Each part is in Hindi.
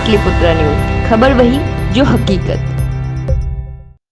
पाटलिपुत्र न्यूज, खबर वही जो हकीकत।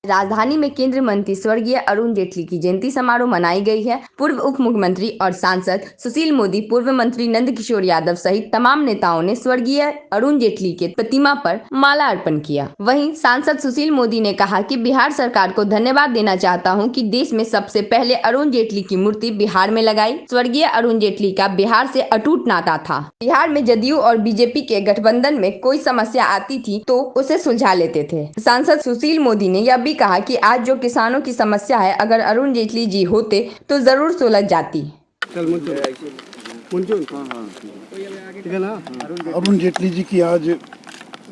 राजधानी में केंद्रीय मंत्री स्वर्गीय अरुण जेटली की जयंती समारोह मनाई गई है। पूर्व उप मुख्यमंत्री और सांसद सुशील मोदी, पूर्व मंत्री नंदकिशोर यादव सहित तमाम नेताओं ने स्वर्गीय अरुण जेटली के प्रतिमा पर माला अर्पण किया। वहीं सांसद सुशील मोदी ने कहा कि बिहार सरकार को धन्यवाद देना चाहता हूं कि देश में सबसे पहले अरुण जेटली की मूर्ति बिहार में लगाई। स्वर्गीय अरुण जेटली का बिहार से अटूट नाता था। बिहार में जदयू और बीजेपी के गठबंधन में कोई समस्या आती थी तो उसे सुलझा लेते थे। सांसद सुशील मोदी ने यह भी कहा कि आज जो किसानों की समस्या है, अगर अरुण जेटली जी होते तो जरूर सुलझ जाती। अरुण जेटली जी की आज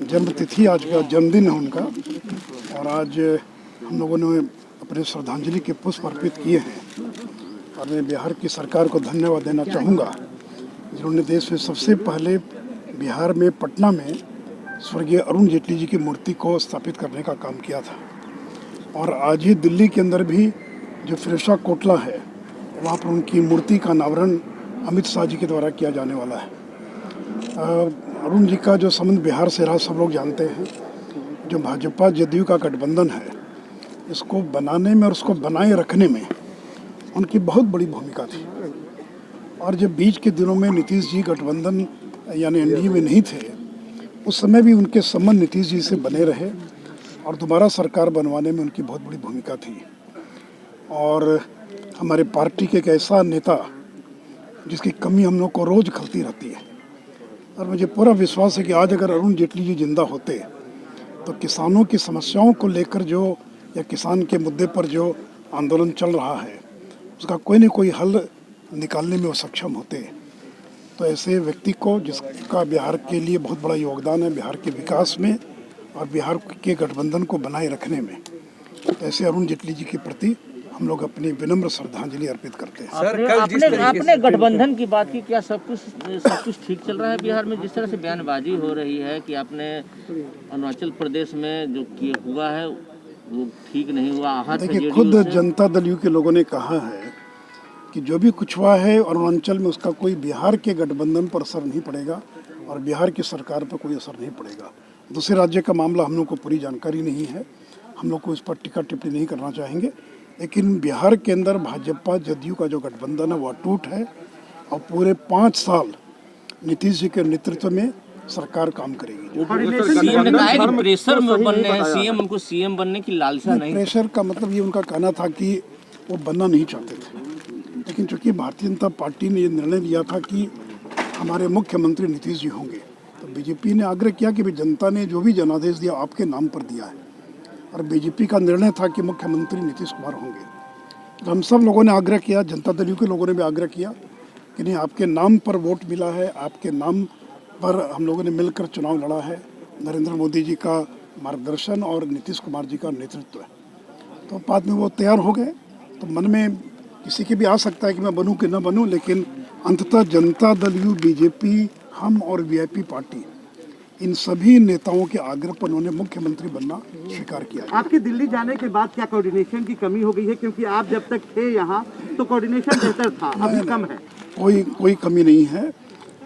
जन्म तिथि, आज का जन्मदिन है उनका, और आज हम लोगों ने अपने श्रद्धांजलि के पुष्प अर्पित किए हैं। और मैं बिहार की सरकार को धन्यवाद देना चाहूँगा जिन्होंने देश में सबसे पहले बिहार में पटना में स्वर्गीय अरुण जेटली जी की मूर्ति को स्थापित करने का काम किया था। और आज ही दिल्ली के अंदर भी जो फिरोजा कोटला है, वहाँ पर उनकी मूर्ति का अनावरण अमित शाह जी के द्वारा किया जाने वाला है। अरुण जी का जो संबंध बिहार से रहा सब लोग जानते हैं। जो भाजपा जदयू का गठबंधन है, इसको बनाने में और उसको बनाए रखने में उनकी बहुत बड़ी भूमिका थी। और जब बीच के दिनों में नीतीश जी गठबंधन यानी एनडीए में नहीं थे, उस समय भी उनके संबंध नीतीश जी से बने रहे और दोबारा सरकार बनवाने में उनकी बहुत बड़ी भूमिका थी। और हमारे पार्टी के एक ऐसा नेता जिसकी कमी हम लोग को रोज़ खलती रहती है। और मुझे पूरा विश्वास है कि आज अगर अरुण जेटली जी जिंदा होते तो किसानों की समस्याओं को लेकर जो या किसान के मुद्दे पर जो आंदोलन चल रहा है, उसका कोई न कोई हल निकालने में वो सक्षम होते। तो ऐसे व्यक्ति को, जिसका बिहार के लिए बहुत बड़ा योगदान है, बिहार के विकास में और बिहार के गठबंधन को बनाए रखने में, ऐसे अरुण जेटली जी के प्रति हम लोग अपनी विनम्र श्रद्धांजलि अर्पित करते हैं। आपने गठबंधन की बात की, क्या सब कुछ ठीक चल रहा है बिहार में? जिस तरह से बयानबाजी हो रही है कि आपने अरुणाचल प्रदेश में जो किया हुआ है वो ठीक नहीं हुआ। देखिए, खुद जनता दल यू के लोगों ने कहा है कि जो भी कुछ हुआ है अरुणाचल में, उसका कोई बिहार के गठबंधन पर असर नहीं पड़ेगा और बिहार की सरकार पर कोई असर नहीं पड़ेगा। दूसरे राज्य का मामला हम लोग को पूरी जानकारी नहीं है, हम लोग को इस पर टीका टिप्पणी नहीं करना चाहेंगे। लेकिन बिहार के अंदर भाजपा जदयू का जो गठबंधन है वो अटूट है और पूरे 5 साल नीतीश जी के नेतृत्व में सरकार काम करेगी। सीएम ने कहा है कि प्रेशर में बनने हैं सीएम, उनको सीएम बनने की लालसा नहीं। प्रेशर का मतलब ये उनका कहना था कि वो बनना नहीं चाहते थे, लेकिन चूंकि भारतीय जनता पार्टी ने ये निर्णय लिया था कि हमारे मुख्यमंत्री नीतीश जी होंगे, तो बीजेपी ने आग्रह किया कि जनता ने जो भी जनादेश दिया आपके नाम पर दिया है और बीजेपी का निर्णय था कि मुख्यमंत्री नीतीश कुमार होंगे। तो हम सब लोगों ने आग्रह किया, जनता दल यू के लोगों ने भी आग्रह किया कि नहीं, आपके नाम पर वोट मिला है, आपके नाम पर हम लोगों ने मिलकर चुनाव लड़ा है। नरेंद्र मोदी जी का मार्गदर्शन और नीतीश कुमार जी का नेतृत्व है। तो बाद में वो तैयार हो गए। तो मन में किसी के भी आ सकता है कि मैं बनूं कि न बनूं, लेकिन अंततः जनता दल यू, बीजेपी, हम और वीआईपी पार्टी, इन सभी नेताओं के आग्रह पर उन्होंने मुख्यमंत्री बनना स्वीकार किया। आपके दिल्ली जाने के बाद क्या कोऑर्डिनेशन की कमी हो गई है? क्योंकि आप जब तक थे यहाँ तो कोऑर्डिनेशन बेहतर था, अभी कम है। कोई कमी नहीं है।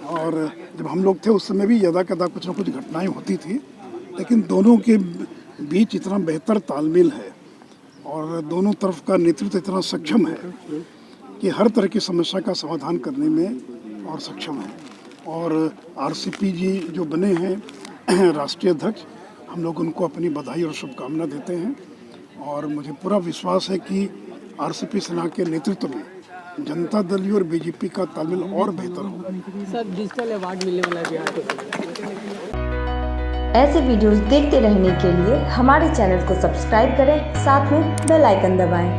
और जब हम लोग थे उस समय भी यदा कदा कुछ न कुछ घटनाएं होती थी, लेकिन दोनों के बीच इतना बेहतर तालमेल है और दोनों तरफ का नेतृत्व इतना सक्षम है कि हर तरह की समस्या का समाधान करने में और सक्षम है। और आरसीपी जी जो बने हैं राष्ट्रीय अध्यक्ष, हम लोग उनको अपनी बधाई और शुभकामना देते हैं। और मुझे पूरा विश्वास है कि आरसीपी सेना के नेतृत्व में जनता दल यू और बीजेपी का तालमेल और बेहतर होगा। सर, डिजिटल अवार्ड मिलने वाला है बिहार को। ऐसे वीडियोस देखते रहने के लिए हमारे चैनल को सब्सक्राइब करें, साथ में बेल आइकन दबाएं।